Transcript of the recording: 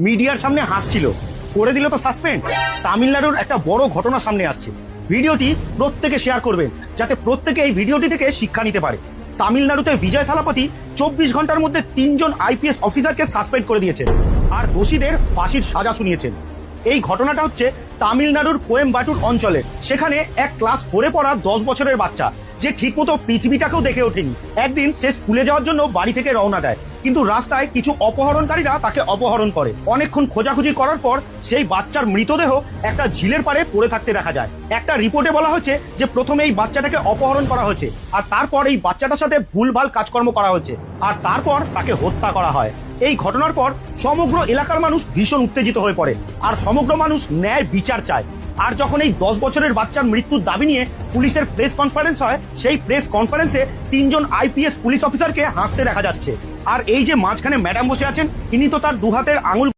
মিডিয়ার সামনে হাসছিল, করে দিল তো সাসপেন্ড। তামিলনাড়ুর একটা বড় ঘটনা সামনে আসছে, ভিডিওটি প্রত্যেকে শেয়ার করবেন যাতে প্রত্যেকে এই ভিডিওটি থেকে শিক্ষা নিতে পারে। তামিলনাড়ুতে বিজয় থালাপতি 24 ঘন্টার মধ্যে 3 জন আইপিএস অফিসারকে সাসপেন্ড করে দিয়েছেন আর দোষীদের ফাঁসির সাজা শুনিয়েছেন। এই ঘটনাটা হচ্ছে তামিলনাড়ুর কোয়েম্বাটুর অঞ্চলে। সেখানে এক ক্লাস 4-এ পড়া 10 বছরের বাচ্চা, যে ঠিকমতো পৃথিবীটাকেও দেখে ওঠেনি, একদিন সে স্কুলে যাওয়ার জন্য বাড়ি থেকে রওনা দেয়, কিন্তু রাস্তায় কিছু অপহরণকারীরা তাকে অপহরণ করে। অনেকক্ষণ খোঁজাখুঁজি করার পর সেই বাচ্চার মৃতদেহ একটা ঝিলের পাড়ে পড়ে থাকতে দেখা যায়। একটা রিপোর্টে বলা হয়েছে যে প্রথমে এই বাচ্চাটাকে অপহরণ করা হয়েছে, আর তারপর এই বাচ্চাটার সাথে ভুলভাল কাজকর্ম করা হয়েছে, আর তারপর তাকে হত্যা করা হয়। এই ঘটনার পর সমগ্র এলাকার মানুষ ভীষণ উত্তেজিত হয়ে পড়ে, আর সমগ্র মানুষ ন্যায় বিচার চায়। আর যখন এই 10 বছরের বাচ্চার মৃত্যুর দাবি নিয়ে পুলিশের প্রেস কনফারেন্স হয়, সেই প্রেস কনফারেন্সে 3 জন আইপিএস পুলিশ অফিসারকে হাসতে দেখা যাচ্ছে। আর এই যে মাঝখানে ম্যাডাম বসে আছেন, ইনি তো তার 2 হাতের আঙুল